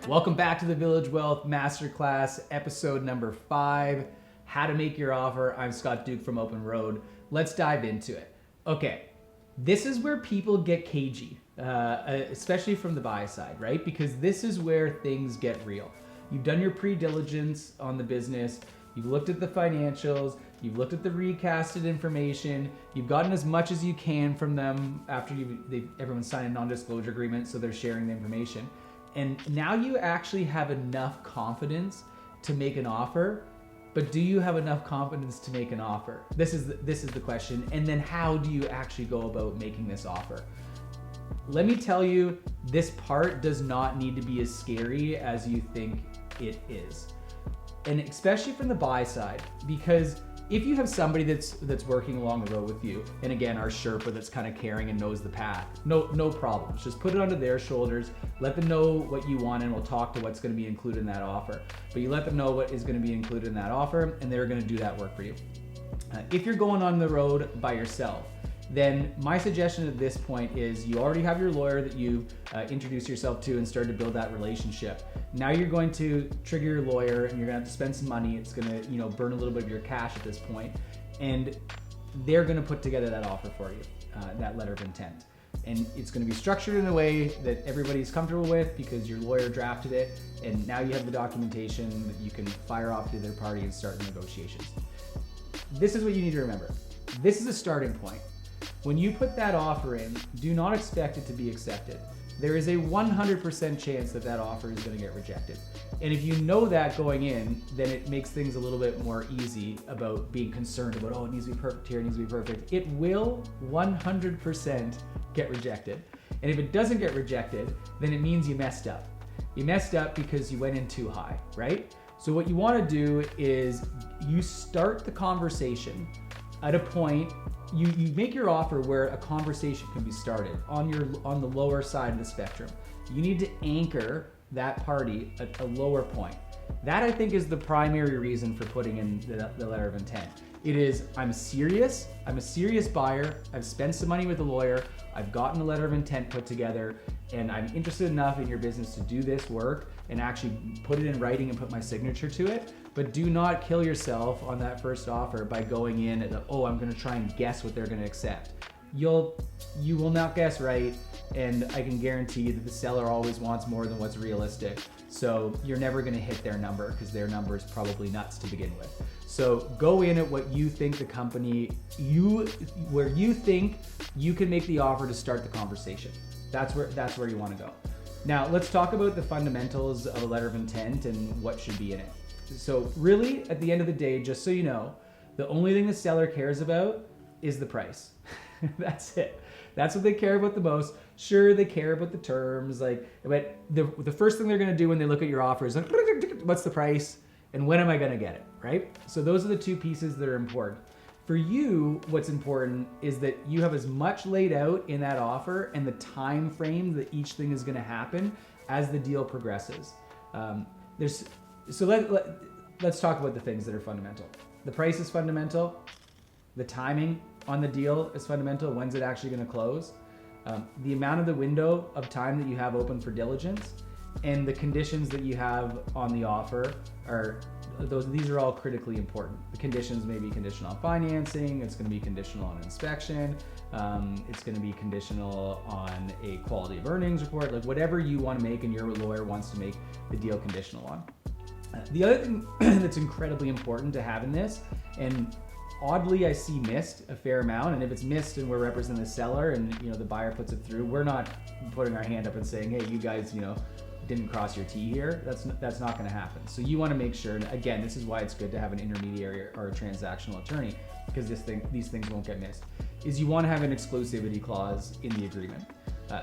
Welcome back to the Village Wealth Masterclass, episode number 5, How to Make Your Offer. I'm Scott Duke from Open Road. Let's dive into it. Okay, this is where people get cagey, especially from the buy side, right? Because this is where things get real. You've done your pre-diligence on the business, you've looked at the financials, you've looked at the recasted information, you've gotten as much as you can from them after everyone's signed a non-disclosure agreement, so they're sharing the information. And now you actually have enough confidence to make an offer, but do you have enough confidence to make an offer? This is the question. And then how do you actually go about making this offer? Let me tell you, this part does not need to be as scary as you think it is. And especially from the buy side, because if you have somebody that's working along the road with you, and again, our Sherpa that's kind of caring and knows the path, no problems. Just put it onto their shoulders, let them know what you want, and we'll talk to what's going to be included in that offer. But you let them know what is going to be included in that offer, and they're going to do that work for you. If you're going on the road by yourself, then my suggestion at this point is you already have your lawyer that you introduced yourself to and started to build that relationship. Now you're going to trigger your lawyer and you're gonna have to spend some money. It's gonna burn a little bit of your cash at this point, and they're gonna put together that offer for you, that letter of intent. And it's gonna be structured in a way that everybody's comfortable with because your lawyer drafted it, and now you have the documentation that you can fire off to the other party and start the negotiations. This is what you need to remember. This is a starting point. When you put that offer in, do not expect it to be accepted. There is a 100% chance that that offer is going to get rejected. And if you know that going in, then it makes things a little bit more easy about being concerned about, oh, it needs to be perfect here, it needs to be perfect. It will 100% get rejected. And if it doesn't get rejected, then it means you messed up. You messed up because you went in too high, right? So what you want to do is you start the conversation at a point. You make your offer where a conversation can be started on the lower side of the spectrum. You need to anchor that party at a lower point. That, I think, is the primary reason for putting in the letter of intent. It is, I'm serious, I'm a serious buyer, I've spent some money with a lawyer, I've gotten a letter of intent put together, and I'm interested enough in your business to do this work and actually put it in writing and put my signature to it. But do not kill yourself on that first offer by going in at I'm gonna try and guess what they're gonna accept. You will not guess right, and I can guarantee you that the seller always wants more than what's realistic. So you're never gonna hit their number because their number is probably nuts to begin with. So go in at what you think the company, where you think you can make the offer to start the conversation. That's where you wanna go. Now let's talk about the fundamentals of a letter of intent and what should be in it. So really, at the end of the day, just so you know, the only thing the seller cares about is the price. That's it. That's what they care about the most. Sure, they care about the terms, but the first thing they're gonna do when they look at your offer is what's the price and when am I gonna get it, right? So those are the two pieces that are important. For you, what's important is that you have as much laid out in that offer and the time frame that each thing is gonna happen as the deal progresses. So let's talk about the things that are fundamental. The price is fundamental. The timing on the deal is fundamental. When's it actually going to close? The amount of the window of time that you have open for diligence and the conditions that you have on the offer these are all critically important. The conditions may be conditional on financing. It's going to be conditional on inspection. It's going to be conditional on a quality of earnings report, like whatever you want to make and your lawyer wants to make the deal conditional on. The other thing that's incredibly important to have in this, and oddly I see missed a fair amount, and if it's missed and we're representing the seller and the buyer puts it through, we're not putting our hand up and saying, hey, you guys didn't cross your T here. That's not going to happen. So you want to make sure, and again, this is why it's good to have an intermediary or a transactional attorney, because these things won't get missed, is you want to have an exclusivity clause in the agreement.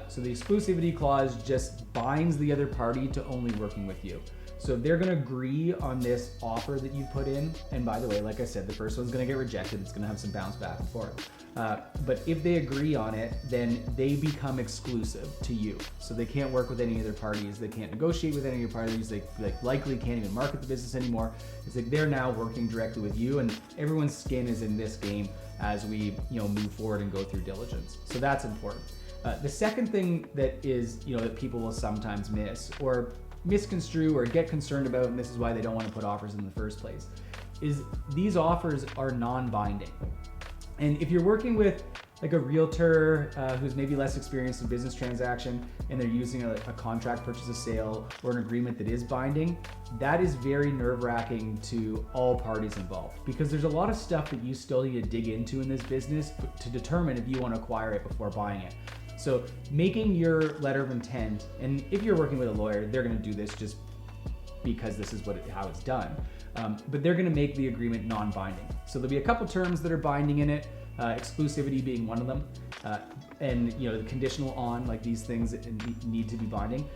So the exclusivity clause just binds the other party to only working with you. So if they're going to agree on this offer that you put in, and by the way, like I said, the first one's going to get rejected. It's going to have some bounce back and forth. But if they agree on it, then they become exclusive to you. So they can't work with any other parties. They can't negotiate with any other parties. They likely can't even market the business anymore. It's like they're now working directly with you, and everyone's skin is in this game as we move forward and go through diligence. So that's important. The second thing that is that people will sometimes miss, or misconstrue or get concerned about, and this is why they don't want to put offers in the first place, is these offers are non-binding. And if you're working with like a realtor who's maybe less experienced in business transaction and they're using a contract purchase of sale or an agreement that is binding, that is very nerve-wracking to all parties involved, because there's a lot of stuff that you still need to dig into in this business to determine if you want to acquire it before buying it. So making your letter of intent, and if you're working with a lawyer, they're going to do this just because this is how it's done. But they're going to make the agreement non-binding. So there'll be a couple terms that are binding in it, exclusivity being one of them, and the conditional on, like these things need to be binding.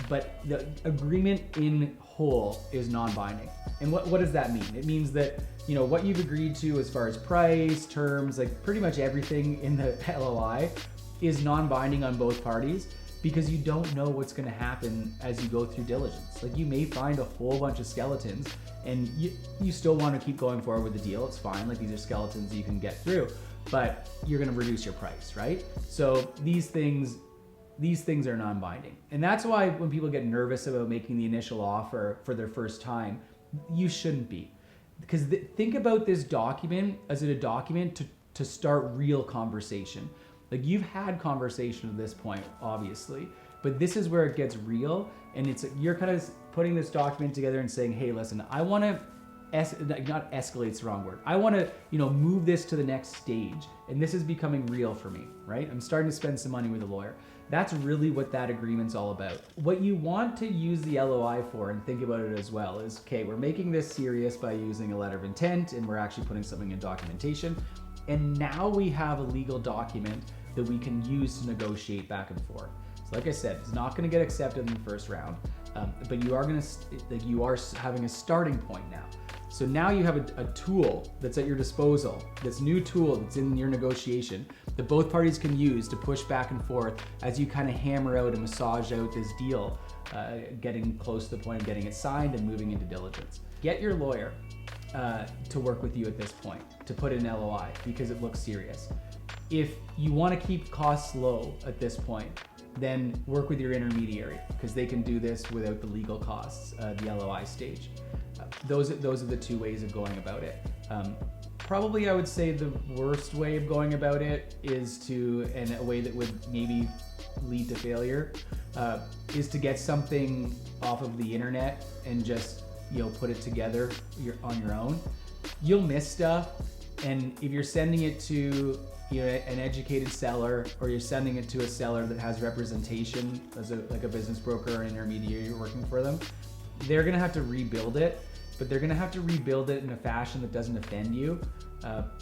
But the agreement in whole is non-binding. And what does that mean? It means that what you've agreed to as far as price, terms, like pretty much everything in the LOI is non-binding on both parties, because you don't know what's going to happen as you go through diligence. Like you may find a whole bunch of skeletons and you still want to keep going forward with the deal. It's fine. Like these are skeletons you can get through, but you're going to reduce your price, right? So these things are non-binding. And that's why when people get nervous about making the initial offer for their first time, you shouldn't be. Because think about this document as a document to start real conversation. Like you've had conversation at this point, obviously, but this is where it gets real, and you're kind of putting this document together and saying, hey, listen, I want to, not escalate's the wrong word. I want to, move this to the next stage, and this is becoming real for me, right? I'm starting to spend some money with a lawyer. That's really what that agreement's all about. What you want to use the LOI for, and think about it as well, is, okay, we're making this serious by using a letter of intent, and we're actually putting something in documentation, and now we have a legal document that we can use to negotiate back and forth. So like I said, it's not going to get accepted in the first round, but you are having a starting point now. So now you have a tool that's at your disposal, this new tool that's in your negotiation that both parties can use to push back and forth as you kind of hammer out and massage out this deal, getting close to the point of getting it signed and moving into diligence. Get your lawyer to work with you at this point, to put in LOI, because it looks serious. If you want to keep costs low at this point, then work with your intermediary, because they can do this without the legal costs, the LOI stage. Those are the two ways of going about it. Probably I would say the worst way of going about it is and a way that would maybe lead to failure, is to get something off of the internet and just put it together on your own. You'll miss stuff, and if you're sending it to an educated seller, or you're sending it to a seller that has representation as like a business broker or an intermediary working for them, they're gonna have to rebuild it, but they're gonna have to rebuild it in a fashion that doesn't offend you,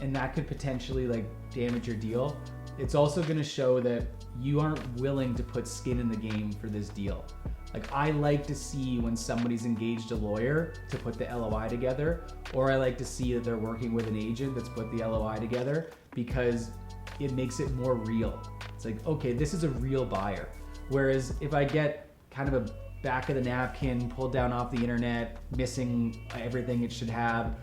and that could potentially damage your deal. It's also gonna show that you aren't willing to put skin in the game for this deal. Like, I like to see when somebody's engaged a lawyer to put the LOI together, or I like to see that they're working with an agent that's put the LOI together, because it makes it more real. It's like, okay, this is a real buyer. Whereas if I get kind of a back of the napkin pulled down off the internet, missing everything it should have,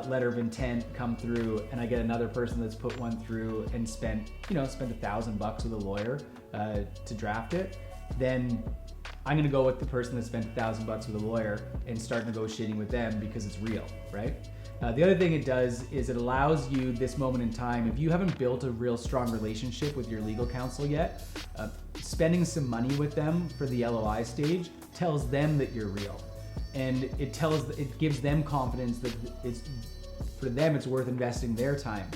letter of intent come through, and I get another person that's put one through and spent $1,000 with a lawyer to draft it, then I'm gonna go with the person that spent $1,000 with a lawyer and start negotiating with them, because it's real, right? The other thing it does is it allows you this moment in time, if you haven't built a real strong relationship with your legal counsel yet, spending some money with them for the LOI stage tells them that you're real. And it gives them confidence that for them it's worth investing their time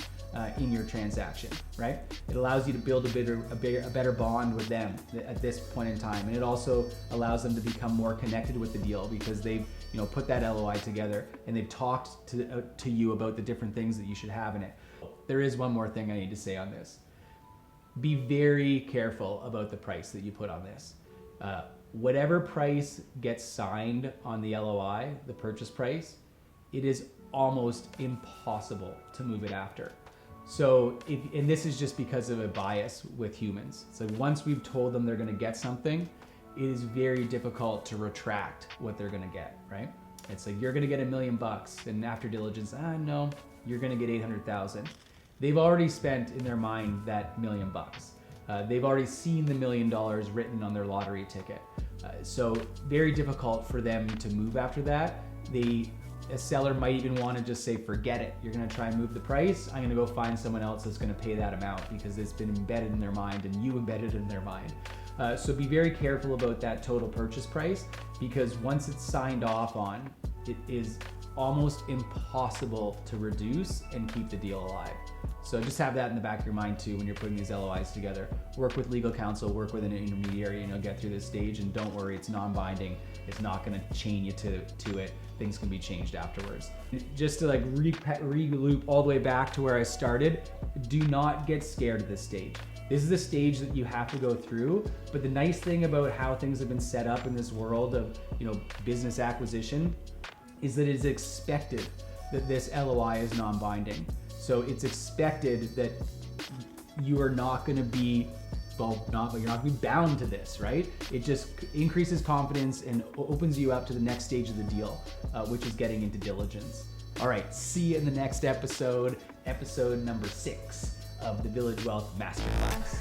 in your transaction, right? It allows you to build a better bond with them at this point in time, and it also allows them to become more connected with the deal, because they've put that LOI together and they've talked to you about the different things that you should have in it. There is one more thing I need to say on this. Be very careful about the price that you put on this. Whatever price gets signed on the LOI, the purchase price, it is almost impossible to move it after. So, and this is just because of a bias with humans. So once we've told them they're gonna get something, it is very difficult to retract what they're gonna get, right? It's like, you're gonna get $1 million, and after diligence, no, you're gonna get 800,000. They've already spent in their mind that $1 million. They've already seen the $1 million written on their lottery ticket. So very difficult for them to move after that. A seller might even want to just say, forget it. You're going to try and move the price. I'm going to go find someone else that's going to pay that amount because it's been embedded in their mind and you embedded it in their mind. So be very careful about that total purchase price, because once it's signed off on, it is almost impossible to reduce and keep the deal alive. So just have that in the back of your mind too when you're putting these LOIs together. Work with legal counsel, work with an intermediary, and you'll get through this stage. And don't worry, it's non-binding. It's not going to chain you to it. Things can be changed afterwards. Just to like re-loop all the way back to where I started, do not get scared at this stage. This is the stage that you have to go through. But the nice thing about how things have been set up in this world of, business acquisition is that it is expected that this LOI is non-binding. So it's expected that you are not going to be, you're not going to be bound to this, right? It just increases confidence and opens you up to the next stage of the deal, which is getting into diligence. All right, see you in the next episode number 6 of the Village Wealth Masterclass.